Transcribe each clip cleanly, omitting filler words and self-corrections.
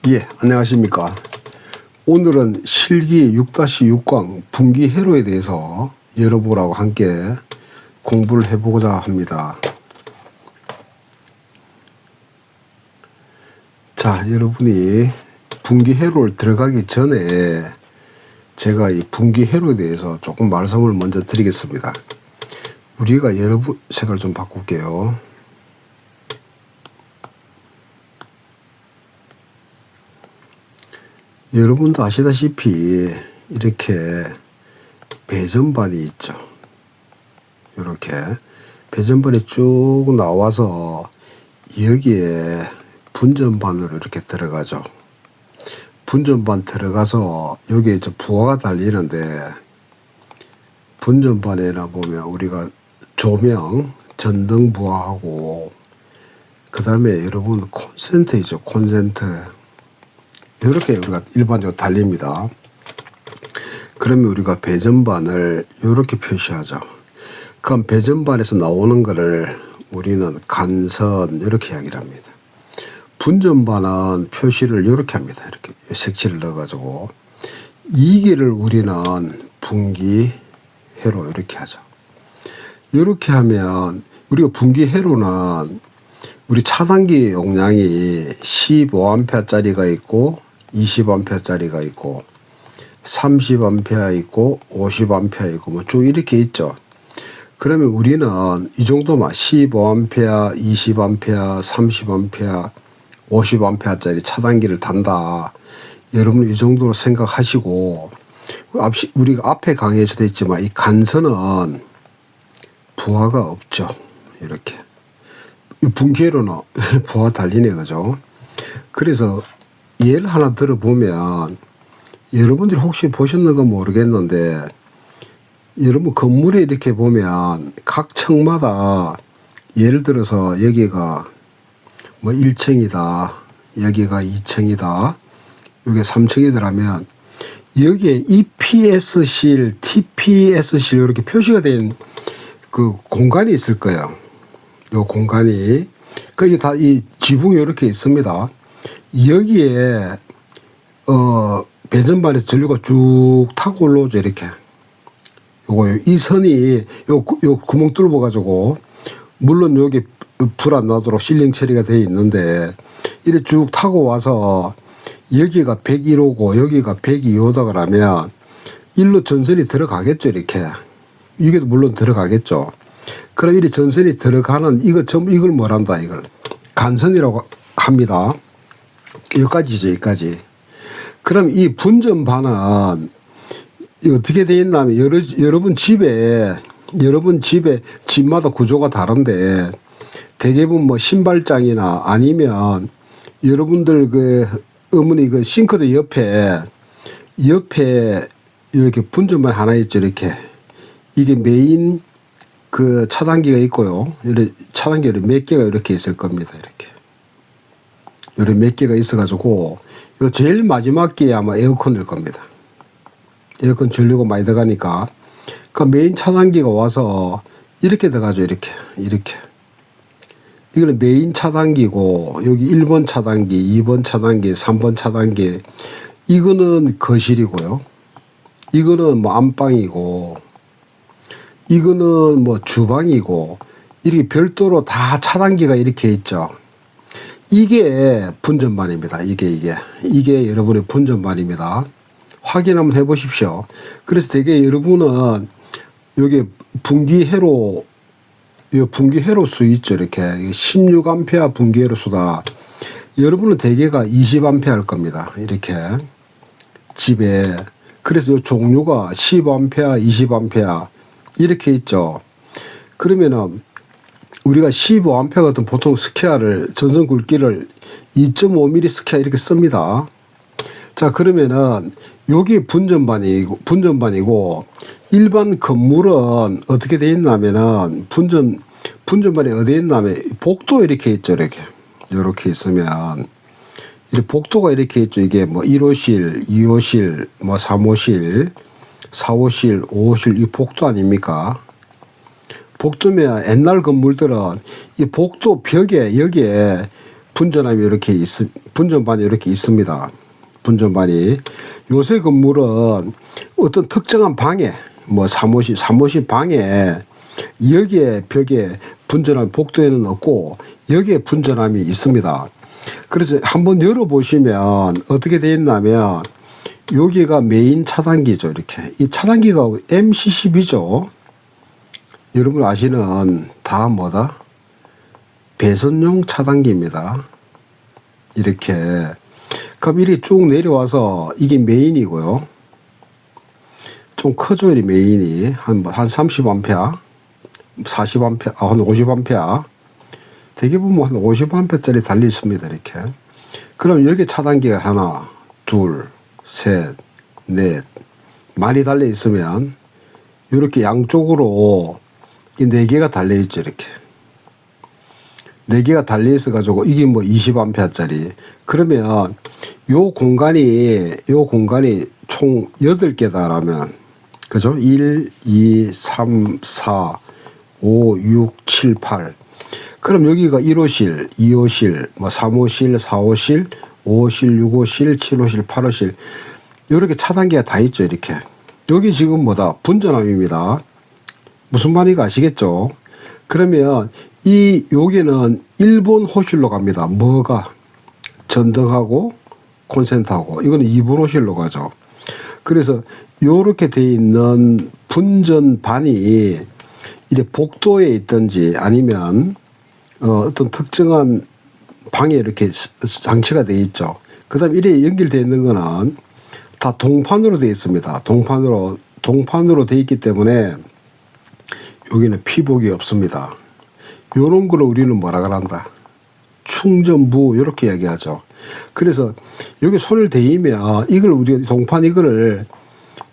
예, 안녕하십니까. 오늘은 실기 6-6강 분기 회로에 대해서 여러분하고 함께 공부를 해보고자 합니다. 자, 여러분이 분기 회로를 들어가기 전에 제가 이 분기 회로에 대해서 조금 말씀을 먼저 드리겠습니다. 우리가 여러분 색을 좀 바꿀게요. 여러분도 아시다시피 이렇게 배전반이 있죠. 이렇게 배전반이 쭉 나와서 여기에 분전반으로 이렇게 들어가죠. 분전반 들어가서 여기에 부하가 달리는데, 분전반에나 보면 우리가 조명, 전등 부하하고 그 다음에 여러분 콘센트 있죠. 콘센트 이렇게 우리가 일반적으로 달립니다. 그러면 우리가 배전반을 이렇게 표시하죠. 그럼 배전반에서 나오는 거를 우리는 간선 이렇게 이야기를 합니다. 분전반은 표시를 이렇게 합니다. 이렇게 색칠을 넣어가지고 이 길을 우리는 분기 회로 이렇게 하죠. 이렇게 하면 우리가 분기 회로는 우리 차단기 용량이 15A짜리가 있고 20A짜리가 있고 30A 있고 50A 있고 뭐 쭉 이렇게 있죠. 그러면 우리는 이 정도만 15A, 20A, 30A, 50A짜리 차단기를 단다. 여러분 이 정도로 생각하시고, 우리가 앞에 강의에서도 했지만 이 간선은 부하가 없죠. 이렇게 분기회로는 부하 달리네, 그죠? 그래서 예를 하나 들어보면 여러분들이 혹시 보셨는가 모르겠는데, 여러분 건물에 이렇게 보면 각 층마다 예를 들어서 여기가 뭐 1층이다, 여기가 2층이다, 여기 3층이더라면 여기에 EPS실, TPS실 이렇게 표시가 된 그 공간이 있을 거예요. 요 공간이 거기 다 이 지붕이 이렇게 있습니다. 여기에 배전반에서 전류가 쭉 타고 올라오죠. 이렇게 요거 이 선이 요 구멍 뚫어 가지고, 물론 여기 불 안 나도록 실링 처리가 되어 있는데 이렇게 쭉 타고 와서 여기가 101호고 여기가 102호다 그러면 일로 전선이 들어가겠죠. 이렇게 이게 물론 들어가겠죠. 그럼 이 전선이 들어가는 이거 전부 이걸 뭐란다, 이걸 간선이라고 합니다. 여기까지죠, 여기까지. 그럼 이 분전반은 어떻게 되어 있냐면, 여러분 집에 집마다 구조가 다른데, 대개분 뭐 신발장이나 아니면 여러분들 그 어머니 그 싱크대 옆에 이렇게 분전반 하나 있죠. 이렇게 이게 메인 그 차단기가 있고요. 이렇게 차단기가 몇 개가 이렇게 있을 겁니다. 이렇게 몇 개가 있어가지고 요 제일 마지막 게 아마 에어컨일 겁니다. 에어컨 전류가 많이 들어가니까 그 메인 차단기가 와서 이렇게 들어가죠. 이렇게 이거는 메인 차단기고, 여기 1번 차단기, 2번 차단기, 3번 차단기, 이거는 거실이고요. 이거는 뭐 안방이고, 이거는 뭐 주방이고, 이렇게 별도로 다 차단기가 이렇게 있죠. 이게 분전반입니다. 이게 여러분의 분전반입니다. 확인 한번 해 보십시오. 그래서 되게 여러분은 여기 분기회로, 이 분기회로 수 있죠. 이렇게 16A 분기회로 수다. 여러분은 대개가 20A 할 겁니다. 이렇게 집에. 그래서 이 종류가 10A, 20A 이렇게 있죠. 그러면은 우리가 15A 같은 보통 스퀘어를, 전선 굵기를 2.5mm 스퀘어 이렇게 씁니다. 자, 그러면은 여기 분전반이고 일반 건물은 어떻게 되어 있냐면은 분전반이 어디에 있냐면 복도 이렇게 있죠. 이렇게 있으면 이 복도가 이렇게 있죠. 이게 뭐 1호실, 2호실, 뭐 3호실, 4호실, 5호실, 이 복도 아닙니까? 복도면 옛날 건물들은 이 복도 벽에 여기에 분전함이 이렇게 분전반이 이렇게 있습니다. 분전반이. 요새 건물은 어떤 특정한 방에, 뭐 사무실 방에 여기에 벽에 분전함 복도에는 없고 여기에 분전함이 있습니다. 그래서 한번 열어보시면 어떻게 되어 있냐면 여기가 메인 차단기죠. 이렇게. 이 차단기가 MCCB죠. 여러분 아시는 다 뭐다? 배선용 차단기입니다. 이렇게. 그럼 이렇게 쭉 내려와서 이게 메인이고요. 좀 크죠, 이 메인이. 한 30A, 40A, 한 50A. 대개 보면 한 50A짜리 달려 있습니다. 이렇게. 그럼 여기 차단기가 하나, 둘, 셋, 넷. 많이 달려 있으면 이렇게 양쪽으로 이 4개가 달려 있죠. 이렇게. 4개가 달려 있어 가지고 이게 뭐 20A짜리. 그러면 요 공간이 총 8개다라면 그죠? 1, 2, 3, 4, 5, 6, 7, 8. 그럼 여기가 1호실, 2호실, 뭐 3호실, 4호실, 5호실, 6호실, 7호실, 8호실. 이렇게 차단기가 다 있죠. 이렇게. 여기 지금 뭐다? 분전함입니다. 무슨 말인가 아시겠죠? 그러면 여기는 일본 호실로 갑니다. 뭐가? 전등하고 콘센트하고. 이거는 2분 호실로 가죠. 그래서 요렇게 돼 있는 분전반이 이제 복도에 있든지 아니면 어떤 특정한 방에 이렇게 장치가 돼 있죠. 그 다음에 이래 연결되어 있는 거는 다 동판으로 되어 있습니다. 동판으로 되어 있기 때문에 여기는 피복이 없습니다. 요런 거를 우리는 뭐라 그런다? 충전부, 이렇게 이야기하죠. 그래서 여기 손을 대이면 이걸 우리가 동판 이거를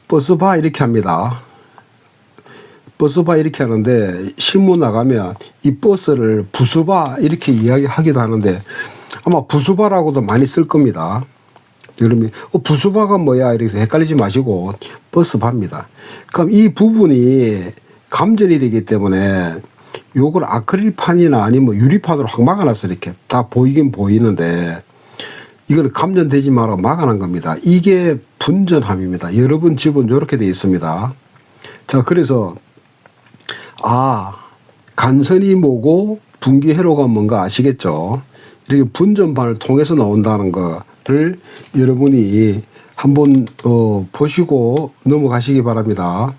버스바 이렇게 합니다. 버스바 이렇게 하는데 신문 나가면 이 버스를 부수바 이렇게 이야기하기도 하는데 아마 부수바라고도 많이 쓸 겁니다. 여러분이 부수바가 뭐야 이렇게 헷갈리지 마시고 버스바입니다. 그럼 이 부분이 감전이 되기 때문에 요걸 아크릴판이나 아니면 유리판으로 확 막아놨어. 이렇게 다 보이긴 보이는데 이거는 감전되지 말라고 막아놓은 겁니다. 이게 분전함입니다. 여러분 집은 이렇게 되어 있습니다. 자, 그래서 간선이 뭐고 분기회로가 뭔가 아시겠죠? 이렇게 분전반을 통해서 나온다는 거를 여러분이 한번 보시고 넘어가시기 바랍니다.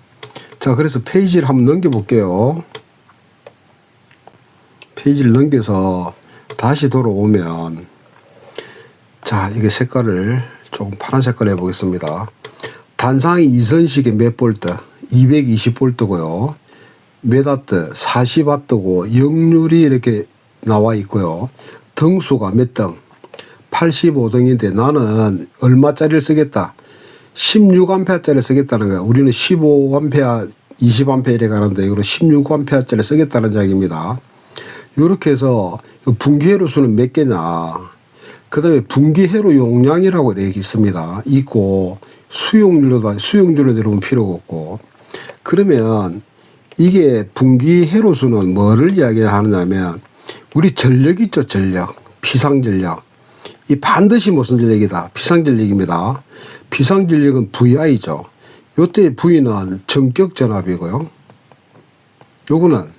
자, 그래서 페이지를 한번 넘겨볼게요. 페이지를 넘겨서 다시 돌아오면 자, 이게 색깔을 조금 파란 색깔로 해보겠습니다. 단상이 이선식의 몇 볼트? 220볼트고요. 몇 와트? 40와트고 역률이 이렇게 나와 있고요. 등수가 몇 등? 85등인데 나는 얼마짜리를 쓰겠다? 16A짜리를 쓰겠다는 거야. 우리는 15A, 20A 이래 가는데 이거는 16A짜리를 쓰겠다는 이야기입니다. 이렇게 해서 분기회로 수는 몇 개냐? 그 다음에 분기회로 용량이라고 이렇게 있습니다. 있고 수용률로 여러분 필요가 없고. 그러면 이게 분기회로 수는 뭐를 이야기하느냐면 우리 전력 있죠. 전력. 비상전력. 이 반드시 무슨 전력이다? 비상전력입니다. 비상전력은 VI죠. 요때 V는 전격전압이고요. 요거는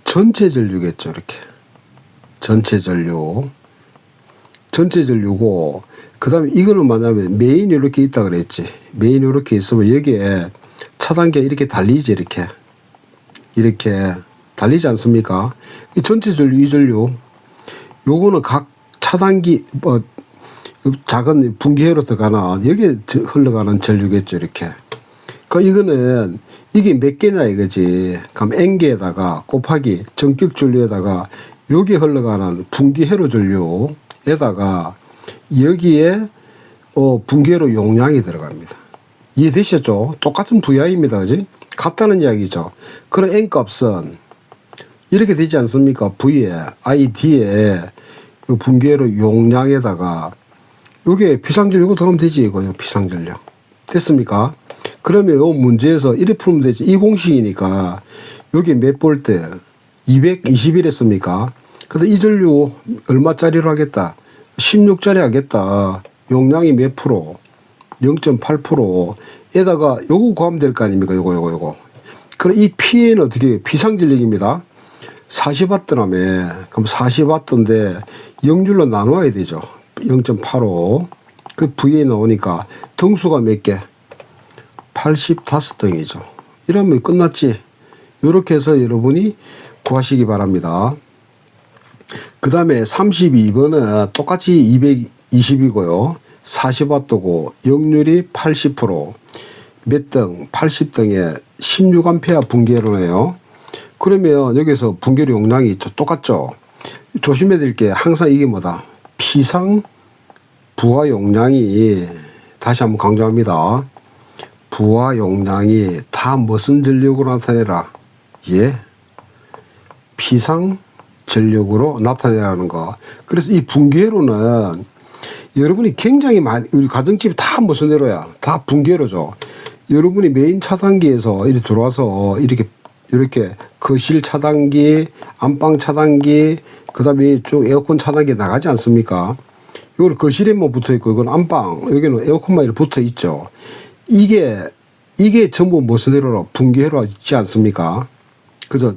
전체 전류겠죠. 이렇게. 전체 전류. 전체 전류고, 그 다음에 이거는 뭐냐면 메인이 이렇게 있다 그랬지. 메인이 이렇게 있으면 여기에 차단기가 이렇게 달리지. 이렇게 달리지 않습니까? 이 전체 전류, 이 전류. 요거는 각 차단기, 작은 분기회로 들어가는 여기에 흘러가는 전류겠죠. 이렇게. 그러니까 이거는 이게 몇 개냐 이거지. 그럼 N개에다가 곱하기 전격 전류에다가 여기에 흘러가는 분기회로 전류에다가 여기에 분기회로 용량이 들어갑니다. 이해되셨죠? 똑같은 VI입니다. 그지? 같다는 이야기죠. 그런 N값은 이렇게 되지 않습니까? V에, ID에 분기회로 용량에다가 요게 비상전력 들어가면 되지. 이거요. 비상전력. 됐습니까? 그러면 요 문제에서 이렇게 풀면 되지. 이 공식이니까 여기 몇 볼트? 221 했습니까? 근데 이 전류 얼마짜리로 하겠다? 16짜리 하겠다. 용량이 몇 프로? 0.8%. 에다가 요거 구하면 될 거 아닙니까? 요거. 그럼 이 P는 어떻게 해요? 비상전력입니다. 40W라며. 그럼 40W인데 0줄로 나눠야 되죠. 0.85. 그 V에 나오니까 등수가 몇 개? 85등이죠. 이러면 끝났지. 이렇게 해서 여러분이 구하시기 바랍니다. 그 다음에 32번은 똑같이 220이고요. 40W고 역률이 80%. 몇 등? 80등에 16A 분기회로네요. 그러면 여기서 분기회 용량이 똑같죠. 조심해야 될 게 항상 이게 뭐다? 피상 부하 용량이, 다시 한번 강조합니다. 부하 용량이 다 무슨 전력으로 나타내라? 예, 피상 전력으로 나타내라는 거. 그래서 이 분기회로는 여러분이 굉장히 많이, 우리 가정집이 다 무슨 회로야? 다 분기회로죠. 여러분이 메인 차단기에서 이렇게 들어와서 이렇게 거실 차단기, 안방 차단기, 그 다음에 쭉 에어컨 차단기 나가지 않습니까? 이건 거실에만 붙어 있고, 이건 안방, 여기는 에어컨만 이렇게 붙어 있죠. 이게 전부 무슨 회로로? 분기회로 있지 않습니까? 그래서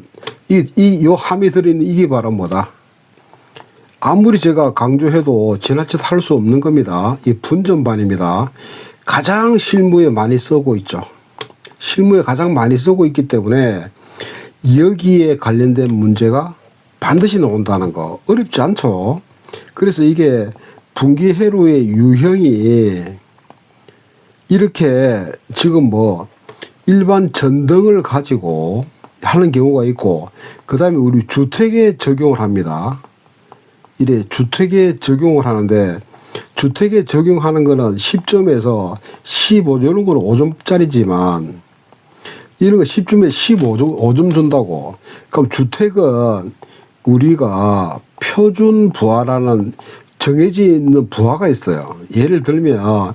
요 함에 들어있는 이게 바로 뭐다? 아무리 제가 강조해도 지나치게 할 수 없는 겁니다. 이 분전반입니다. 가장 실무에 많이 쓰고 있죠. 실무에 가장 많이 쓰고 있기 때문에 여기에 관련된 문제가 반드시 나온다는 거 어렵지 않죠. 그래서 이게 분기회로의 유형이 이렇게 지금 뭐 일반 전등을 가지고 하는 경우가 있고, 그 다음에 우리 주택에 적용을 합니다. 이래 주택에 적용을 하는데, 주택에 적용하는 거는 10점에서 15, 이런 거는 5점짜리지만, 이런 거 10점에 5점 준다고. 그럼 주택은 우리가 표준 부하라는 정해져 있는 부하가 있어요. 예를 들면,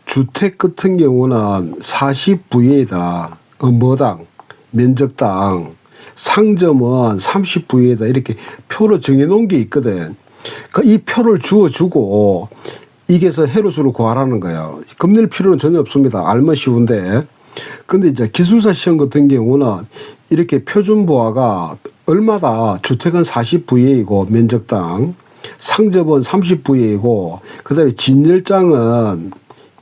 주택 같은 경우는 40VA다. 뭐당? 면적당. 상점은 30VA다. 이렇게 표로 정해놓은 게 있거든. 이 표를 주어주고 이게서 해로수를 구하라는 거예요. 겁낼 필요는 전혀 없습니다. 알면 쉬운데. 근데 이제 기술사 시험 같은 경우는 이렇게 표준 부하가 얼마다, 주택은 40VA이고 면적당, 상점은 30VA이고, 그 다음에 진열장은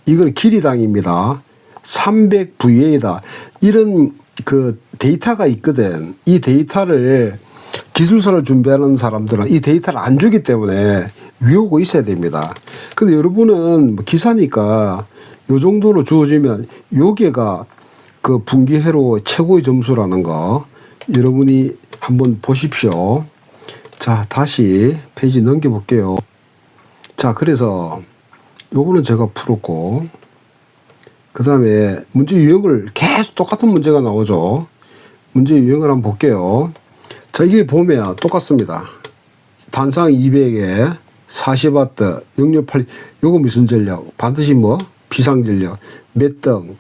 이건 길이당입니다. 300VA다. 이런 그 데이터가 있거든. 이 데이터를 기술서를 준비하는 사람들은 이 데이터를 안 주기 때문에 외우고 있어야 됩니다. 근데 여러분은 뭐 기사니까 요 정도로 주어지면 요게가 그 분기회로 최고의 점수라는 거 여러분이 한번 보십시오. 자, 다시 페이지 넘겨볼게요. 자, 그래서 요거는 제가 풀었고, 그 다음에 문제 유형을 계속 똑같은 문제가 나오죠. 문제 유형을 한번 볼게요. 자, 이게 보면 똑같습니다. 단상 200에 40W, 역률 8, 요거 무슨 전력? 반드시 뭐? 비상전력. 몇 등?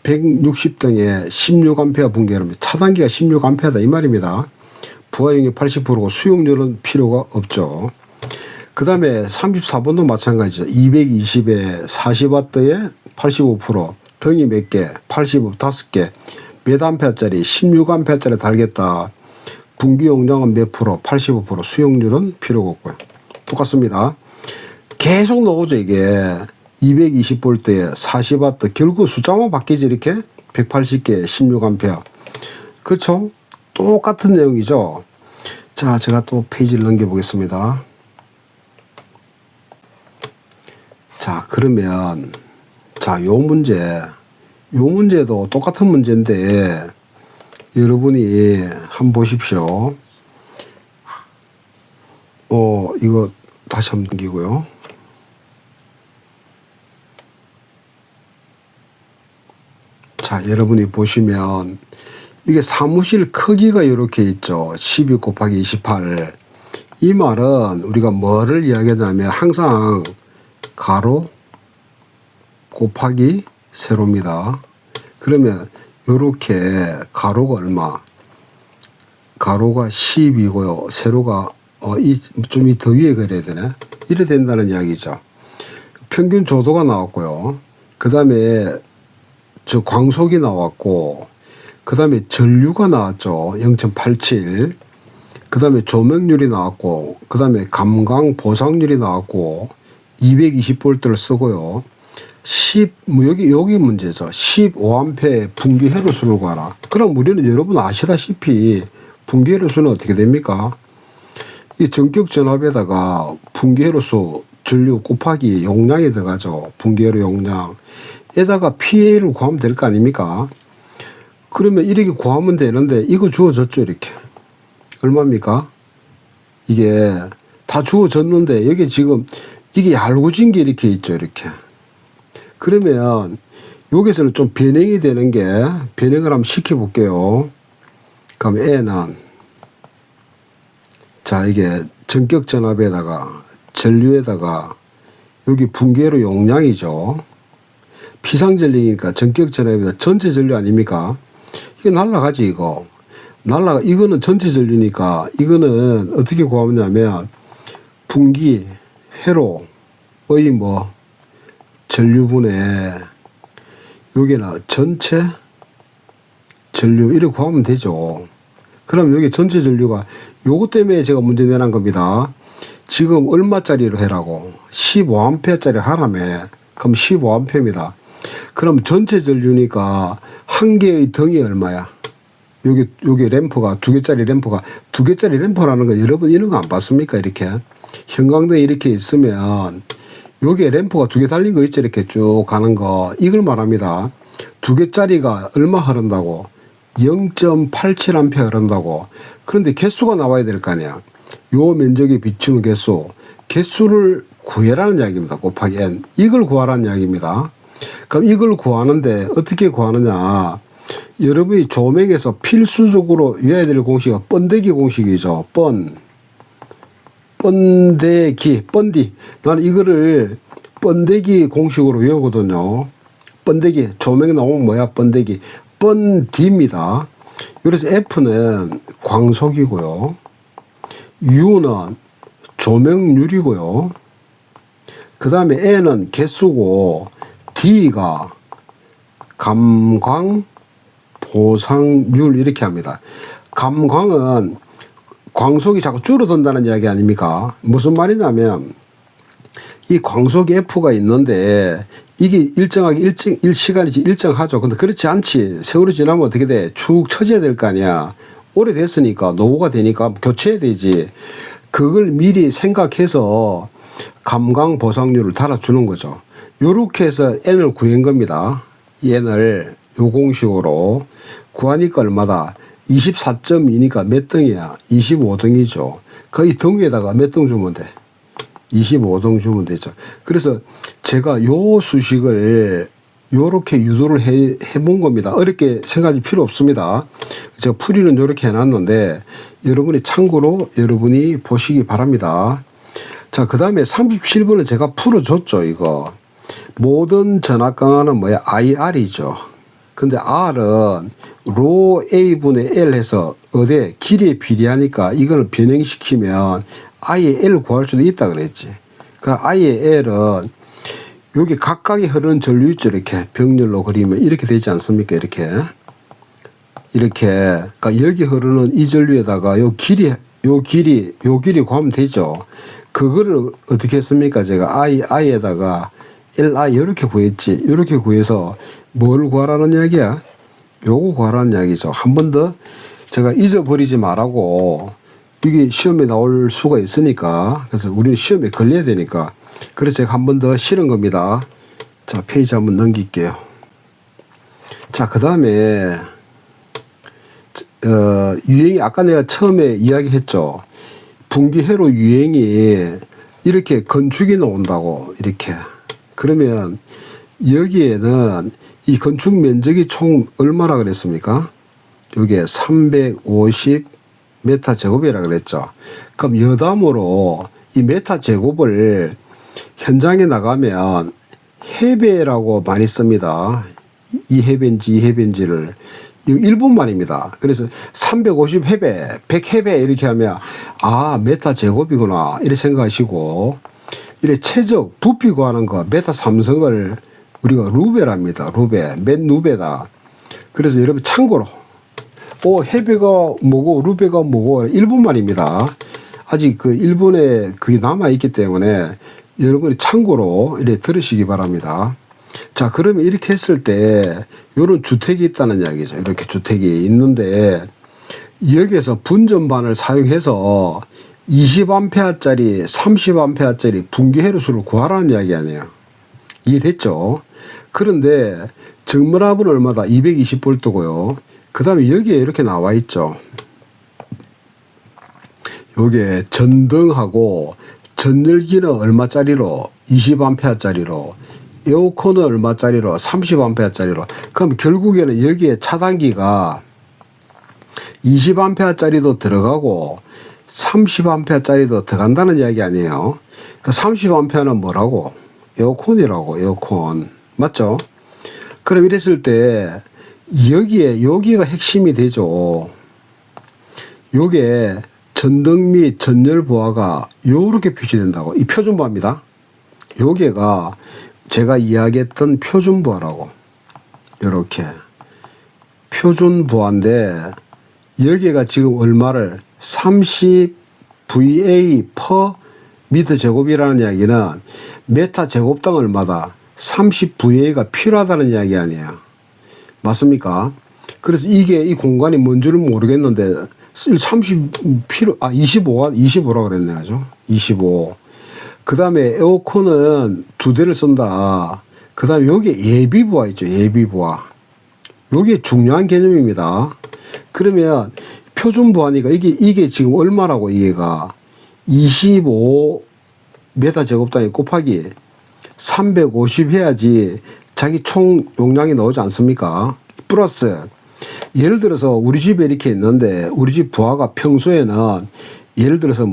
160등에 16A 분기회로입니다. 차단기가 16A다 이 말입니다. 부하용이 80%고 수용률은 필요가 없죠. 그 다음에 34번도 마찬가지죠. 220에 40W에 85%, 등이 몇 개? 85, 5개. 몇 암페어짜리? 16A짜리 달겠다. 분기 용량은 몇 프로? 85%. 수용률은 필요가 없고요. 똑같습니다. 계속 나오죠, 이게. 220V에 40W. 결국 숫자만 바뀌지, 이렇게. 180개, 16A. 그렇죠? 똑같은 내용이죠. 자, 제가 또 페이지를 넘겨보겠습니다. 자, 그러면, 자, 요 문제도 똑같은 문제인데, 여러분이 한번 보십시오. 이거 다시 한번 넘기고요. 자, 여러분이 보시면, 이게 사무실 크기가 이렇게 있죠. 12 곱하기 28. 이 말은 우리가 뭐를 이야기하냐면 항상 가로 곱하기 세로입니다. 그러면 이렇게 가로가 얼마? 가로가 10이고요. 세로가 좀 더 위에 그려야 되네. 이래 된다는 이야기죠. 평균 조도가 나왔고요. 그 다음에 저 광속이 나왔고, 그 다음에 전류가 나왔죠. 0.87. 그 다음에 조명률이 나왔고, 그 다음에 감광 보상률이 나왔고, 220V를 쓰고요. 여기 문제죠. 15A 분기 회로수를 구하라. 그럼 우리는 여러분 아시다시피 분기 회로수는 어떻게 됩니까? 이 전격 전압에다가 분기 회로수 전류 곱하기 용량이 들어가죠. 분기 회로 용량에다가 PA를 구하면 될 거 아닙니까? 그러면 이렇게 구하면 되는데 이거 주어졌죠. 이렇게. 얼마입니까? 이게 다 주어졌는데 여기 지금 이게 얄궂은 게 이렇게 있죠. 이렇게. 그러면 여기서는 좀 변형이 되는 게, 변형을 한번 시켜볼게요. 그럼 A는, 자, 이게 전격 전압에다가 전류에다가 여기 분기회로 용량이죠. 피상전력이니까 전격 전압에다 전체 전류 아닙니까? 이게 날라가지, 이거. 이거는 전체 전류니까 이거는 어떻게 구하냐면 분기 회로의 전류분의 여기는 전체 전류 이렇게 구하면 되죠. 그럼 여기 전체 전류가 요것 때문에 제가 문제 내는 겁니다. 지금 얼마짜리로 해라고? 15A짜리 하라며. 그럼 15A입니다. 그럼 전체 전류니까 한 개의 등이 얼마야? 여기 램프가 두 개짜리 램프라는 거 여러분 이런 거 안 봤습니까? 이렇게 형광등이 이렇게 있으면 여기에 램프가 두 개 달린 거 있죠. 이렇게 쭉 가는 거. 이걸 말합니다. 두 개짜리가 얼마 흐른다고? 0.87A 흐른다고. 그런데 개수가 나와야 될 거 아니야. 요 면적에 비추는 개수를 구해라는 이야기입니다. 곱하기 n. 이걸 구하라는 이야기입니다. 그럼 이걸 구하는데 어떻게 구하느냐. 여러분이 조명에서 필수적으로 외워야 될 공식이 번데기 공식이죠. 번디. 나는 이거를 번데기 공식으로 외우거든요. 번데기. 조명에 나오면 뭐야? 번데기. 번디입니다. 그래서 F는 광속이고요. U는 조명률이고요. 그 다음에 N은 개수고, D가 감광 보상률 이렇게 합니다. 감광은 광속이 자꾸 줄어든다는 이야기 아닙니까? 무슨 말이냐면 이 광속이 F가 있는데 이게 일정하게 시간이 일정하죠. 근데 그렇지 않지. 세월이 지나면 어떻게 돼? 축 처져야 될 거 아니야. 오래됐으니까 노후가 되니까 교체해야 되지. 그걸 미리 생각해서 감광 보상률을 달아주는 거죠. 요렇게 해서 N을 구한 겁니다. N을 요 공식으로 구하니까 얼마다? 24.2니까 몇 등이야? 25등이죠. 거의 등 위에다가 몇 등 주면 돼? 25등 주면 되죠. 그래서 제가 요 수식을 요렇게 유도를 해본 겁니다. 어렵게 생각할 필요 없습니다. 제가 풀이는 요렇게 해놨는데 여러분이 참고로 여러분이 보시기 바랍니다. 자, 그 다음에 37번은 제가 풀어줬죠. 이거 모든 전압 강화는 뭐야? IR이죠. 근데 R은 로 A분의 L 해서 어디 길이에 비례하니까 이걸 변형시키면 I의 L 구할 수도 있다 그랬지. 그 I의 L은 여기 각각이 흐르는 전류 있죠. 이렇게 병렬로 그리면 이렇게 되지 않습니까? 이렇게 그러니까 여기 흐르는 이 전류에다가 요 길이 구하면 되죠. 그거를 어떻게 했습니까? 제가 I에다가 LI 이렇게 구했지. 이렇게 구해서 뭘 구하라는 이야기야? 요거 구하라는 이야기죠. 한 번 더 제가 잊어버리지 말라고. 이게 시험에 나올 수가 있으니까. 그래서 우리는 시험에 걸려야 되니까. 그래서 제가 한 번 더 실은 겁니다. 자, 페이지 한번 넘길게요. 자, 그 다음에 유행이 아까 내가 처음에 이야기했죠. 분기회로 유행이 이렇게 건축이 나온다고. 이렇게. 그러면 여기에는 이 건축 면적이 총 얼마나 그랬습니까? 여기에 350 메타 제곱이라 그랬죠. 그럼 여담으로 이 메타 제곱을 현장에 나가면 해배라고 많이 씁니다. 이 해배인지를 이거 1분만입니다. 그래서 350해배, 100해배 이렇게 하면 아 메타 제곱이구나 이렇게 생각하시고 이래 최적 부피 구하는 거 메타 삼성을 우리가 루베랍니다. 루베, 맨 루베다. 그래서 여러분 참고로 해배가 뭐고 루베가 뭐고 1분만입니다. 아직 그 1분에 그게 남아있기 때문에 여러분이 참고로 이렇게 들으시기 바랍니다. 자, 그러면 이렇게 했을 때 요런 주택이 있다는 이야기죠. 이렇게 주택이 있는데 여기에서 분전반을 사용해서 20A짜리 30A짜리 분기 해로수를 구하라는 이야기 아니에요. 이해됐죠? 그런데 정밀압은 얼마다? 220V고요. 그 다음에 여기에 이렇게 나와 있죠. 요게 전등하고 전열기는 얼마짜리로? 20A짜리로. 에어컨은 얼마짜리로? 30A짜리로. 그럼 결국에는 여기에 차단기가 20A짜리도 들어가고 30A짜리도 들어간다는 이야기 아니에요. 그 30A는 뭐라고? 에어컨이라고. 에어컨. 맞죠? 그럼 이랬을 때 여기가 핵심이 되죠. 요게 전등 및 전열 부하가 요렇게 표시된다고. 이 표준부하입니다. 요게가 제가 이야기했던 표준부하라고. 요렇게 표준부하인데 여기가 지금 얼마를 30 VA per 미터 제곱이라는 이야기는 메타 제곱당 얼마다? 30 VA가 필요하다는 이야기 아니에요. 맞습니까? 그래서 이게 이 공간이 뭔지를 모르겠는데 25라 그랬네, 아주. 25. 그 다음에 에어컨은 2대를 쓴다. 그 다음에 여기 예비부하 있죠, 예비부하. 요게 중요한 개념입니다. 그러면 표준부하니까 이게 지금 얼마라고 이게가 25 메타 제곱당이 곱하기 350 해야지 자기 총 용량이 나오지 않습니까? 플러스 예를 들어서 우리 집에 이렇게 있는데 우리 집 부하가 평소에는 예를 들어서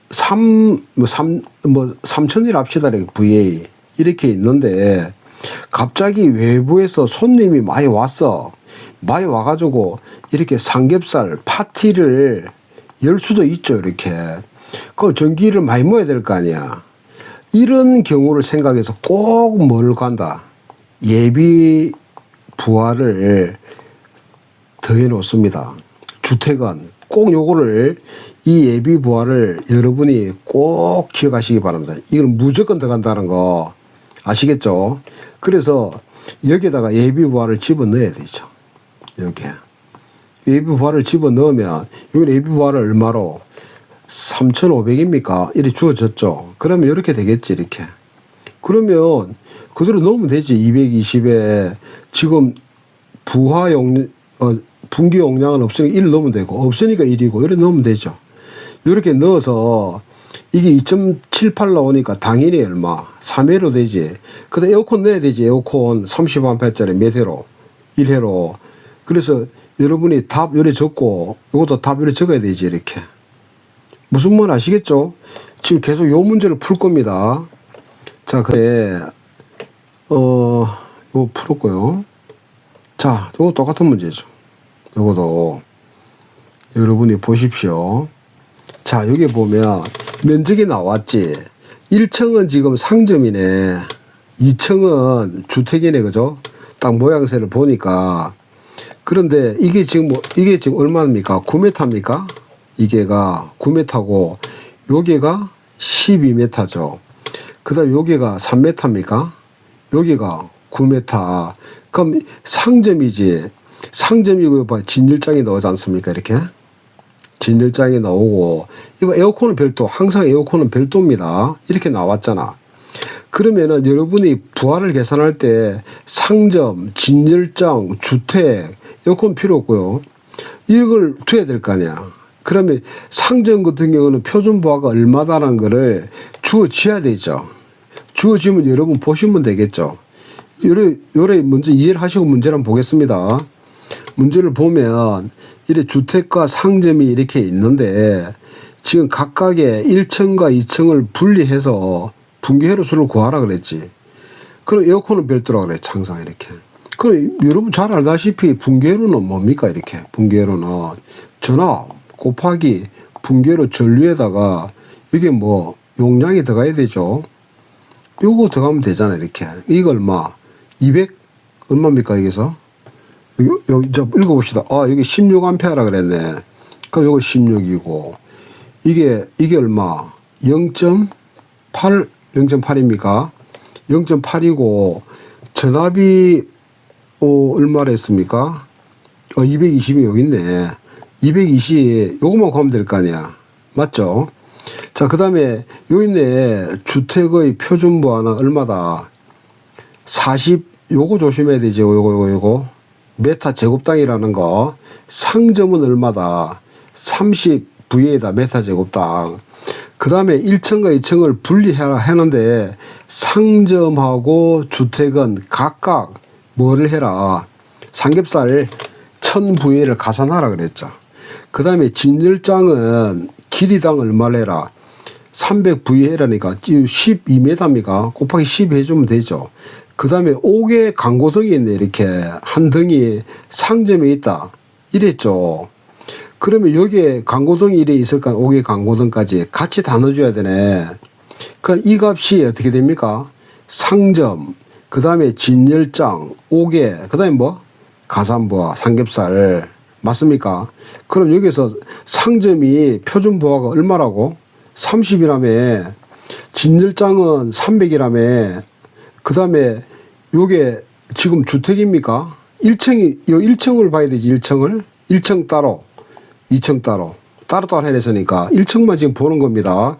3,000일 합시다. VA 이렇게 있는데 갑자기 외부에서 손님이 많이 왔어. 많이 와가지고 이렇게 삼겹살 파티를 열 수도 있죠. 이렇게. 그럼 전기를 많이 모아야 될 거 아니야. 이런 경우를 생각해서 꼭 뭘 간다. 예비 부하를 더해 놓습니다. 주택은 꼭 요거를 이 예비 부하를 여러분이 꼭 기억하시기 바랍니다. 이건 무조건 들어간다는 거 아시겠죠? 그래서 여기에다가 예비 부하를 집어넣어야 되죠. 여기에. 예비 부하를 집어넣으면 여기 예비 부하를 얼마로? 3,500입니까? 이렇게 주어졌죠. 그러면 이렇게 되겠지, 이렇게. 그러면 그대로 넣으면 되지. 220에 지금 분기 용량은 없으니까 1 넣으면 되고, 없으니까 1이고, 이렇게 넣으면 되죠. 이렇게 넣어서 이게 2.78 나오니까 당연히 얼마? 3회로 되지. 그 다음에 에어컨 넣어야 되지. 에어컨 30A짜리 몇 회로? 1회로. 그래서 여러분이 답 요래 적고, 이것도 답 요래 적어야 되지, 이렇게. 무슨 말 아시겠죠? 지금 계속 요 문제를 풀 겁니다. 자, 그래. 이거 풀었고요. 자, 이거 똑같은 문제죠. 이것도 여러분이 보십시오. 자, 여기 보면 면적이 나왔지. 1층은 지금 상점이네. 2층은 주택이네, 그죠? 딱 모양새를 보니까. 그런데 이게 지금 얼마입니까? 9m입니까? 이게가 9m고, 요게가 12m죠. 그 다음 요게가 3m입니까? 여기가 9m. 그럼 상점이지. 상점이고 진열장이 나오지 않습니까? 이렇게. 진열장이 나오고, 이거 에어컨은 별도, 항상 에어컨은 별도입니다. 이렇게 나왔잖아. 그러면은 여러분이 부하를 계산할 때 상점, 진열장, 주택, 에어컨 필요 없고요. 이걸 둬야 될 거 아니야. 그러면 상점 같은 경우는 표준 부하가 얼마다라는 거를 주어지어야 되죠. 주어지면 여러분 보시면 되겠죠. 요래 먼저 이해를 하시고 문제를 한번 보겠습니다. 문제를 보면 이래 주택과 상점이 이렇게 있는데 지금 각각의 1층과 2층을 분리해서 분기회로수를 구하라 그랬지. 그럼 에어컨은 별도라 그랬지. 항상 이렇게. 그 여러분 잘 알다시피 분계로는 뭡니까? 이렇게 분계로는 전압 곱하기 분계로 전류에다가 이게 뭐 용량이 들어가야 되죠. 요거 들어가면 되잖아요. 이렇게 이거 얼마? 200 얼마입니까? 여기서 여기 저 읽어봅시다. 아 여기 16A라 그랬네. 그럼 요거 16이고 이게 얼마? 0.8 0.8입니까? 0.8이고 전압이 얼마를 했습니까? 220이 여기 있네. 220 요것만 구하면 될 거 아니야. 맞죠? 자, 그 다음에 여기 있네. 주택의 표준부하는 얼마다? 40 요거 조심해야 되지. 요거 메타 제곱당이라는 거. 상점은 얼마다? 30 VA다. 메타 제곱당. 그 다음에 1층과 2층을 분리해라 했는데 상점하고 주택은 각각 뭐를 해라. 삼겹살 1000VA를 가산하라 그랬죠. 그 다음에 진열장은 길이당 얼마를 해라. 300VA라니까 12m입니까? 곱하기 10 해주면 되죠. 그 다음에 5개 광고등이 있네. 이렇게 한 등이 상점에 있다. 이랬죠. 그러면 여기에 광고등이 이래 있을까? 5개 광고등까지 같이 다 넣어줘야 되네. 그러니까 이 값이 어떻게 됩니까? 상점, 그 다음에 진열장, 5개, 그 다음에 뭐? 가산부하, 삼겹살. 맞습니까? 그럼 여기서 상점이 표준부하가 얼마라고? 30이라며. 진열장은 300이라며. 그 다음에 요게 지금 주택입니까? 1층이, 요 1층을 봐야 되지, 1층을. 1층 따로, 2층 따로. 따로따로 해냈으니까 1층만 지금 보는 겁니다.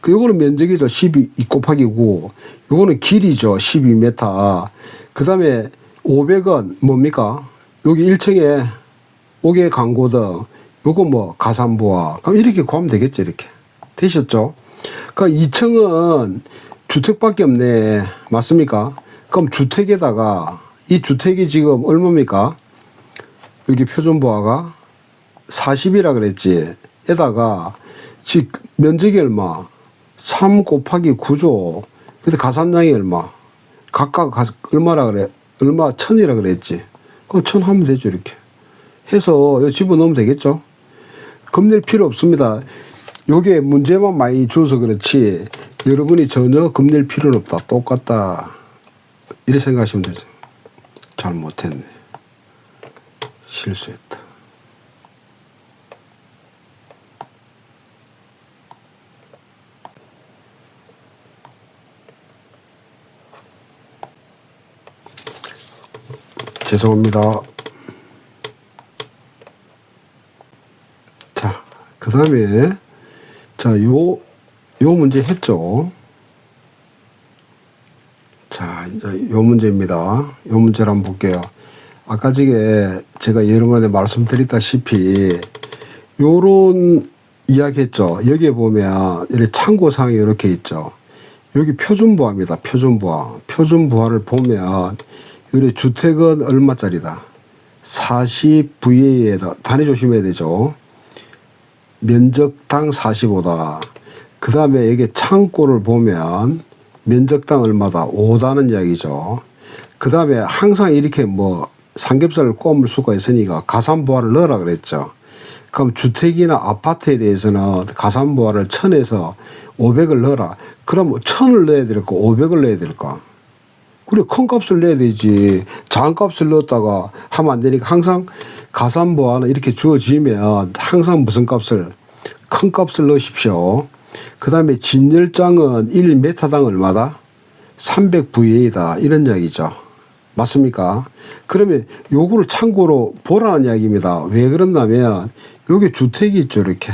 그 요거는 면적이죠. 12 곱하기 9. 요거는 길이죠. 12m. 그 다음에 500원 뭡니까? 여기 1층에 5개 광고등. 요거 뭐 가산부하. 그럼 이렇게 구하면 되겠죠. 이렇게. 되셨죠? 그러니까 2층은 주택밖에 없네. 맞습니까? 그럼 주택에다가 이 주택이 지금 얼마입니까? 여기 표준부하가 40이라 그랬지. 에다가 즉 면적이 얼마? 3 곱하기 9죠. 근데 가산량이 얼마? 각각 얼마라 그래? 얼마? 1000이라 그랬지. 그럼 1000 하면 되죠. 이렇게 해서 여기 집어넣으면 되겠죠. 겁낼 필요 없습니다. 요게 문제만 많이 줘서 그렇지 여러분이 전혀 겁낼 필요는 없다. 똑같다. 이렇게 생각하시면 되죠. 잘못했네. 실수했다. 죄송합니다. 자, 그 다음에, 자, 요 문제 했죠. 자, 이제 요 문제입니다. 요 문제를 한번 볼게요. 아까 제가 여러 번에 말씀드렸다시피, 요런 이야기 했죠. 여기에 보면, 이렇게 참고사항이 이렇게 있죠. 여기 표준부하입니다. 표준부하. 표준부하를 보면, 여기 주택은 얼마짜리다? 40VA에다 단위 조심해야 되죠. 면적당 45다. 그 다음에 여기 창고를 보면 면적당 얼마다? 5다는 이야기죠. 그 다음에 항상 이렇게 뭐 삼겹살을 꼽을 수가 있으니까 가산부하를 넣으라 그랬죠. 그럼 주택이나 아파트에 대해서는 가산부하를 1000에서 500을 넣어라. 그럼 1000을 넣어야 될까? 500을 넣어야 될까? 그래, 큰 값을 내야 되지. 작은 값을 넣었다가 하면 안 되니까 항상 가산부하는 이렇게 주어지면 항상 무슨 값을? 큰 값을 넣으십시오. 그 다음에 진열장은 1m당 얼마다? 300VA다. 이런 이야기죠. 맞습니까? 그러면 요거를 참고로 보라는 이야기입니다. 왜 그런다면 여기 주택이 있죠. 이렇게.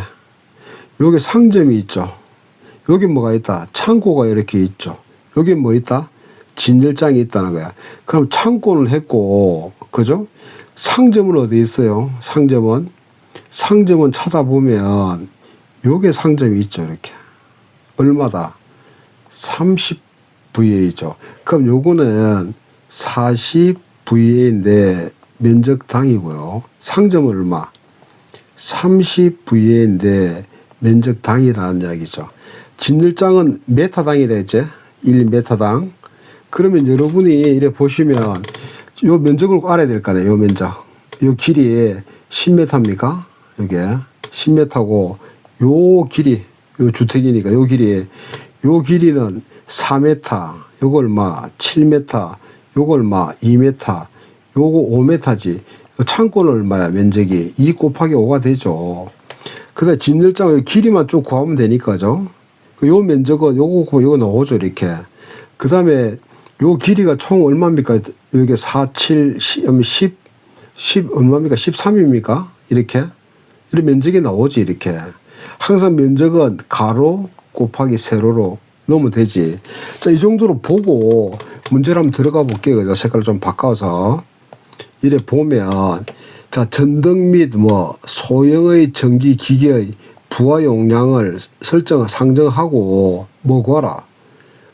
여기 상점이 있죠. 여기 뭐가 있다? 창고가 이렇게 있죠. 여기 뭐 있다? 진열장이 있다는 거야. 그럼 창고는 했고, 그죠? 상점은 어디 있어요? 상점은 찾아보면, 요게 상점이 있죠, 이렇게. 얼마다? 30VA죠. 그럼 요거는 40VA인데, 면적당이고요. 상점은 얼마? 30VA인데, 면적당이라는 이야기죠. 진열장은 메타당이라 했지? 1m당. 그러면 여러분이 이래 보시면 요 면적을 알아야 될 거 아니에요. 요 면적. 요 길이 10m입니까? 요게 10m고 요 길이 요 주택이니까 요 길이는 4m, 요거 얼마 7m, 요거 얼마 2m, 요거 5m지. 창고는 얼마야 면적이 2 곱하기 5가 되죠. 그다음 진열장 길이만 쭉 구하면 되니까죠. 요 면적은 요거 나오죠 이렇게. 그다음에 요 길이가 총 얼마입니까? 여기 4, 7, 10 얼마입니까? 13입니까? 이렇게 면적이 나오지 이렇게. 항상 면적은 가로 곱하기 세로로 넣으면 되지. 자, 이 정도로 보고 문제를 한번 들어가 볼게요. 그죠? 색깔을 좀 바꿔서 이래 보면 자, 전등 및 소형의 전기 기기의 부하 용량을 상정하고 구하라.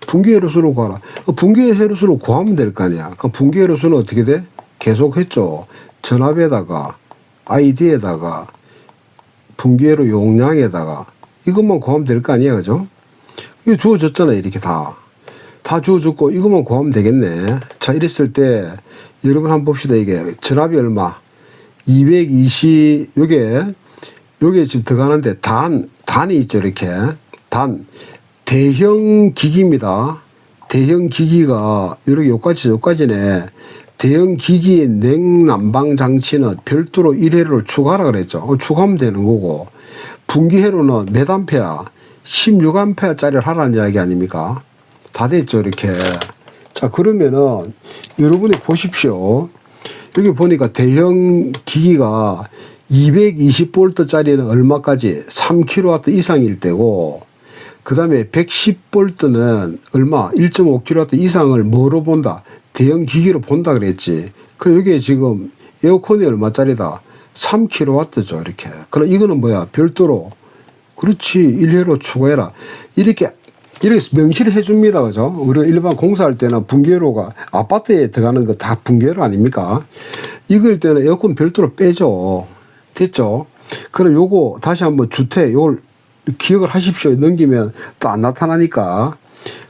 분기 회로수로 구하라. 분기 회로수로 구하면 될 거 아니야. 그럼 분기 회로수는 어떻게 돼? 계속 했죠. 전압에다가 ID에다가 분기 회로 용량에다가 이것만 구하면 될 거 아니야. 그죠? 이거 주어졌잖아. 이렇게 다 주어졌고 이것만 구하면 되겠네. 자, 이랬을 때 여러분 한번 봅시다. 이게 전압이 얼마? 220 요게 지금 들어가는데 단이 있죠. 이렇게 대형 기기입니다. 대형 기기가 이렇게 요까지네. 대형 기기의 냉난방 장치는 별도로 1회로를 추가하라 그랬죠. 추가하면 되는 거고 분기 회로는 몇 암페어? 16암페어짜리를 하라는 이야기 아닙니까? 다 됐죠. 이렇게. 자, 그러면은 여러분이 보십시오. 여기 보니까 대형 기기가 220V짜리는 얼마까지? 3kW 이상일 때고 그 다음에 110V는 얼마? 1.5kW 이상을 뭐로 본다? 대형 기기로 본다 그랬지. 그럼 여기에 지금 에어컨이 얼마짜리다? 3kW죠. 이렇게. 그럼 이거는 뭐야? 별도로. 그렇지. 1회로 추가해라. 이렇게 명시를 해줍니다. 그죠? 우리가 일반 공사할 때는 분기회로가 아파트에 들어가는 거 다 분기회로 아닙니까? 이걸 때는 에어컨 별도로 빼죠. 됐죠? 그럼 요거 다시 한번 주택, 요걸 기억을 하십시오. 넘기면 또 안 나타나니까.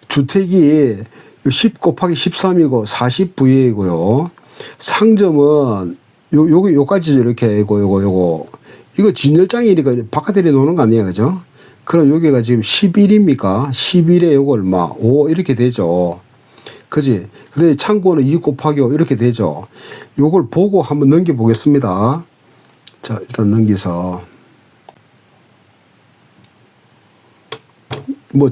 주택이 10 곱하기 13이고 40V이고요. 상점은 요까지 이렇게 요거. 이거 진열장이니까 바깥에 놓는 거 아니에요. 그죠? 그럼 여기가 지금 11입니까? 11에 요거 얼마? 5 이렇게 되죠. 그지? 근데 창고는 2 곱하기 5 이렇게 되죠. 요걸 보고 한번 넘겨보겠습니다. 자, 일단 넘기서.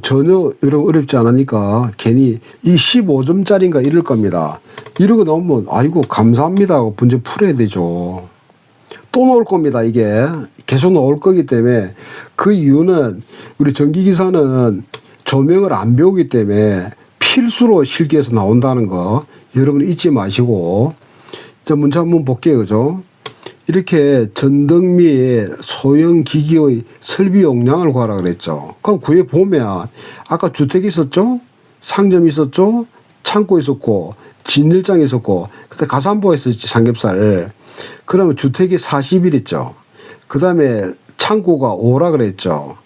전혀 어렵지 않으니까 괜히 이 15점짜리인가 이럴 겁니다. 이러고 나오면 아이고 감사합니다 하고 문제 풀어야 되죠. 또 나올 겁니다. 이게 계속 나올 거기 때문에 그 이유는 우리 전기기사는 조명을 안 배우기 때문에 필수로 실기에서 나온다는 거 여러분 잊지 마시고. 자, 문제 한번 볼게요. 그죠? 이렇게 전등 및 소형 기기의 설비 용량을 구하라 그랬죠. 그럼 구해 보면 아까 주택이 있었죠? 상점이 있었죠? 창고 있었고 진열장이 있었고 그때 가산부가 있었지. 삼겹살. 그러면 주택이 40일 있죠. 그 다음에 창고가 5라 그랬죠.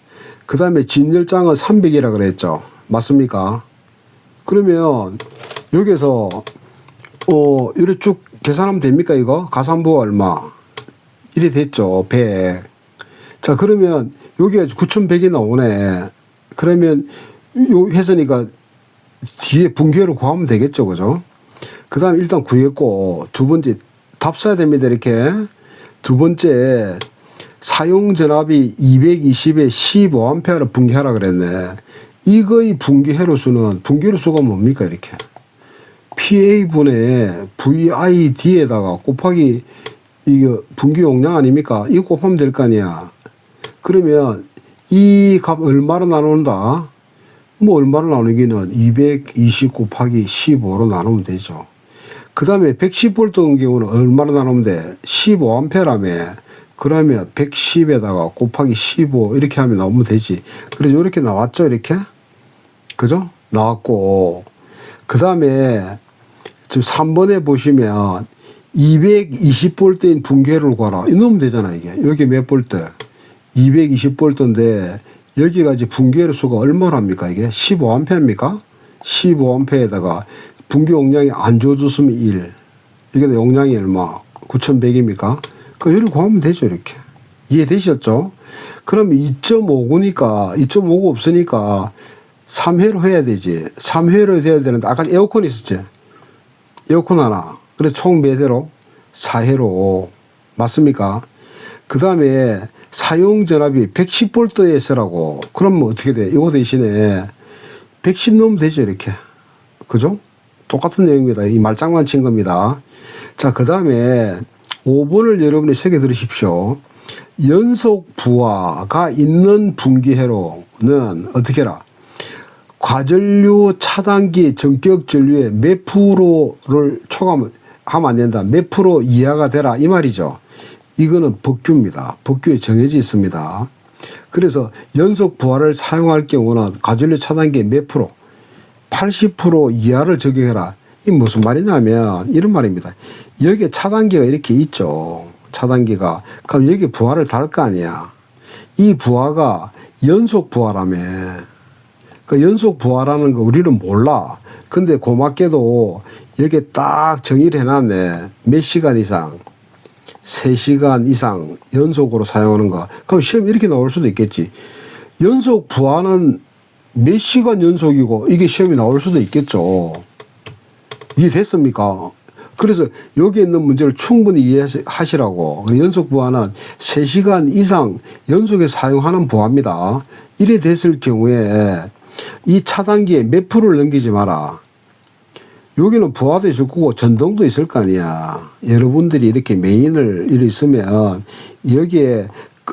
그 다음에 진열장은 300이라 그랬죠. 맞습니까? 그러면 여기서 이렇게 쭉 계산하면 됩니까? 이거 가산부가 얼마? 이래 됐죠. 100. 자, 그러면 여기가 9,100이 나오네. 그러면 요 회선이가 뒤에 분기회로 구하면 되겠죠. 그죠? 그 다음에 일단 구했고 두 번째 답 써야 됩니다. 이렇게. 두 번째 사용 전압이 220에 15A를 분기하라 그랬네. 이거의 분기회로수는 분기회로수가 뭡니까? 이렇게. PA분의 VID에다가 곱하기 이거 분기 용량 아닙니까? 이거 곱하면 될 거 아니야. 그러면 이 값 얼마로 나눈다? 얼마로 나누기는 220 곱하기 15로 나누면 되죠. 그 다음에 110V 같은 경우는 얼마로 나누면 돼? 15A라며. 그러면 110에다가 곱하기 15 이렇게 하면 나오면 되지. 그래서 이렇게 나왔죠. 이렇게. 그죠? 나왔고. 그 다음에 지금 3번에 보시면 220V인 분기회를 구하라. 이 넣으면 되잖아, 이게. 여기 몇 볼트? 220V인데, 여기가 이제 분기회로 수가 얼마랍니까, 이게? 15A입니까? 15A에다가 분기 용량이 안 주어졌으면 1. 이게 용량이 얼마? 9,100입니까? 그 요리 구하면 되죠, 이렇게. 이해되셨죠? 그럼 2.59니까, 2.59 없으니까 3회로 해야 되지. 3회로 돼야 되는데, 아까 에어컨 있었지? 에어컨 하나. 그래서 총 몇 회로? 4회로. 맞습니까? 그 다음에 사용 전압이 110V에 쓰라고. 그러면 어떻게 돼? 이거 대신에 110 넣으면 되죠, 이렇게. 그죠? 똑같은 내용입니다. 이 말장난 친 겁니다. 자, 그 다음에 5번을 여러분이 새겨 들으십시오. 연속 부하가 있는 분기회로는 어떻게 해라? 과전류 차단기 전격 전류의 몇 프로를 초과하면 안 된다. 몇 프로 이하가 되라. 이 말이죠. 이거는 법규입니다. 법규에 정해져 있습니다. 그래서 연속 부하를 사용할 경우는 과전류 차단기의 몇 프로? 80% 이하를 적용해라. 이 무슨 말이냐면 이런 말입니다. 여기에 차단기가 이렇게 있죠. 차단기가. 그럼 여기 부하를 달 거 아니야. 이 부하가 연속 부하라며. 그 연속 부하라는 거 우리는 몰라. 근데 고맙게도 여기에 딱 정의를 해놨네. 몇 시간 이상. 3시간 이상 연속으로 사용하는 거. 그럼 시험 이렇게 나올 수도 있겠지. 연속 부하는 몇 시간 연속이고 이게 시험이 나올 수도 있겠죠. 이해됐습니까? 그래서 여기 있는 문제를 충분히 이해하시라고. 연속 부하는 3시간 이상 연속에 사용하는 부하입니다. 이래 됐을 경우에 이 차단기에 몇 프로를 넘기지 마라. 여기는 부하도 있을 거고 전동도 있을 거 아니야. 여러분들이 이렇게 메인을 이래 있으면 여기에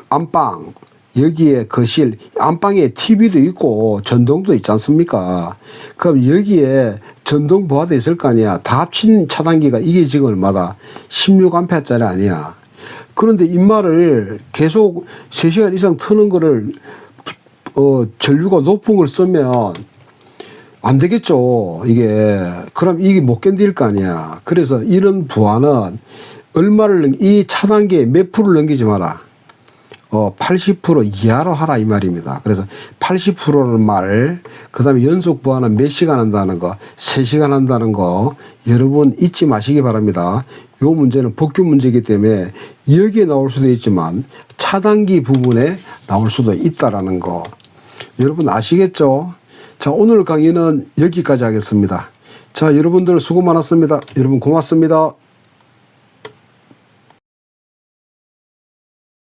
안방, 여기에 거실, 안방에 TV도 있고 전동도 있지 않습니까? 그럼 여기에 전동 부하도 있을 거 아니야. 다 합친 차단기가 이게 지금 얼마다? 16A짜리 아니야. 그런데 인마를 계속 3시간 이상 트는 거를 전류가 높은 걸 쓰면 안 되겠죠. 이게. 그럼 이게 못 견딜 거 아니야. 그래서 이런 부하는 이 차단기에 몇 프로를 넘기지 마라. 80% 이하로 하라 이 말입니다. 그래서 80%는 말, 그 다음에 연속 부하는 몇 시간 한다는 거, 3시간 한다는 거, 여러분 잊지 마시기 바랍니다. 요 문제는 법규 문제이기 때문에 여기에 나올 수도 있지만 차단기 부분에 나올 수도 있다라는 거. 여러분 아시겠죠? 자, 오늘 강의는 여기까지 하겠습니다. 자, 여러분들 수고 많았습니다. 여러분 고맙습니다.